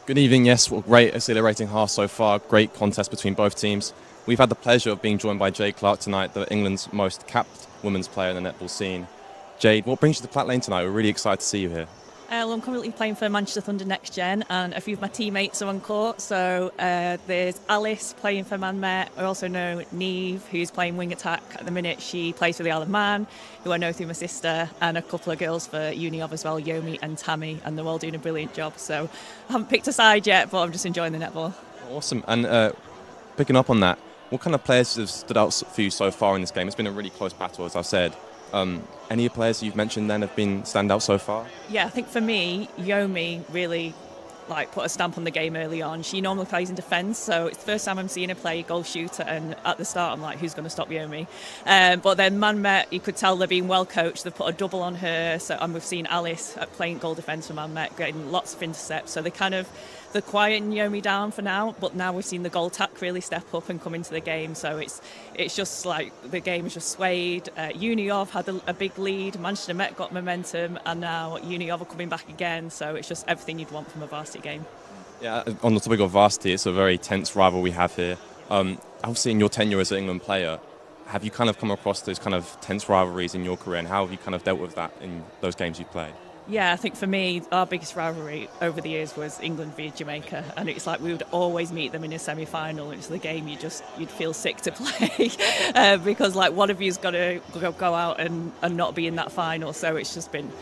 Good evening. Yes, well, great, exhilarating half so far. Great contest between both teams. We've had the pleasure of being joined by Jade Clarke tonight, England's most capped women's player in the netball scene. Jade, what brings you to Platt Lane tonight? We're really excited to see you here. Well, I'm currently playing for Manchester Thunder Next Gen, and a few of my teammates are on court. So there's Alice playing for Man Met. I also know Neve, who's playing wing attack at the minute. She plays for the Isle of Man, who I know through my sister, and a couple of girls for Uni of as well, Yomi and Tammy, and they're all doing a brilliant job. So I haven't picked a side yet, but I'm just enjoying the netball. Awesome. And picking up on that, what kind of players have stood out for you so far in this game? It's been a really close battle, as I've said. Any players you've mentioned then have been standout so far? Yeah, I think for me, Yomi really put a stamp on the game early on. She normally plays in defence, so it's the first time I'm seeing her play goal shooter, and at the start I'm like, who's going to stop Yomi? But then Man Met, you could tell they're being well coached. They've put a double on her, and we've seen Alice playing goal defence for Man Met, getting lots of intercepts. So they're quieting Yomi down for now, but now we've seen the goal attack really step up and come into the game. So it's just like the game is just swayed. Uni of had a big lead. Manchester Met got momentum, and now Uni of are coming back again. So it's just everything you'd want from a varsity game. Yeah, on the topic of varsity, it's a very tense rival we have here. Obviously, in your tenure as an England player, have you kind of come across those kind of tense rivalries in your career, and how have you kind of dealt with that in those games you've played? Yeah, I think for me, our biggest rivalry over the years was England v Jamaica, and it's like we would always meet them in a semi-final. It's the game you'd feel sick to play because one of you's got to go out and not be in that final. So it's just been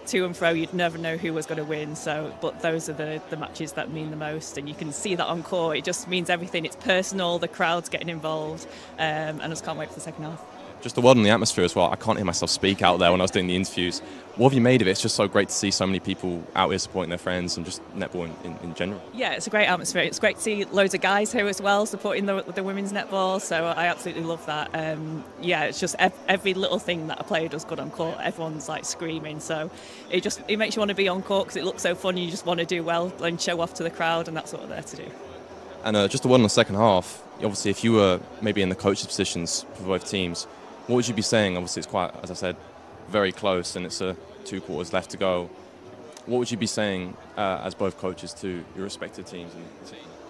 to and fro. You'd never know who was going to win. But those are the matches that mean the most, and you can see that on court. It just means everything. It's personal. The crowd's getting involved, and I just can't wait for the second half. Just the word on the atmosphere as well. I can't hear myself speak out there when I was doing the interviews. What have you made of it? It's just so great to see so many people out here supporting their friends and just netball in general. Yeah, it's a great atmosphere. It's great to see loads of guys here as well supporting the women's netball. So I absolutely love that. It's just every little thing that a player does good on court, everyone's screaming. So it makes you want to be on court because it looks so fun. You just want to do well and show off to the crowd, and that's what we're there to do. And just the word on the second half. Obviously, if you were maybe in the coach's positions for both teams, what would you be saying? Obviously, it's quite, as I said, very close, and it's 2 quarters left to go. What would you be saying as both coaches to your respective teams?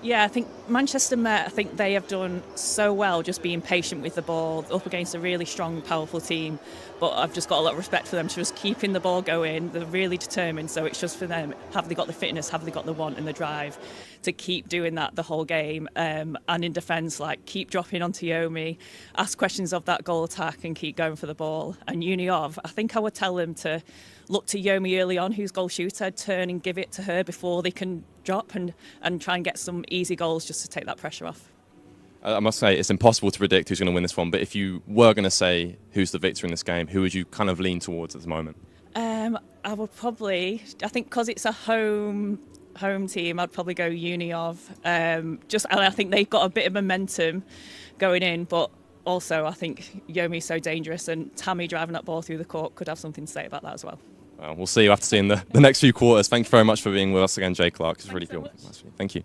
Yeah, I think Manchester Met, they have done so well just being patient with the ball, up against a really strong, powerful team. But I've just got a lot of respect for them, just keeping the ball going. They're really determined, so it's just for them. Have they got the fitness? Have they got the want and the drive to keep doing that the whole game? And in defence, keep dropping onto Yomi, ask questions of that goal attack and keep going for the ball. And Uni of, I would tell them to look to Yomi early on, who's goal shooter, turn and give it to her before they can drop and try and get some easy goals just to take that pressure off. I must say, it's impossible to predict who's going to win this one, but if you were going to say who's the victor in this game, who would you kind of lean towards at the moment? I would probably, because it's a home team, I'd probably go Uni of. And I think they've got a bit of momentum going in, but also I think Yomi's so dangerous, and Tammy driving that ball through the court could have something to say about that as well. We'll see you after seeing the next few quarters. Thank you very much for being with us again, Jade Clarke. It's really cool. Thank you.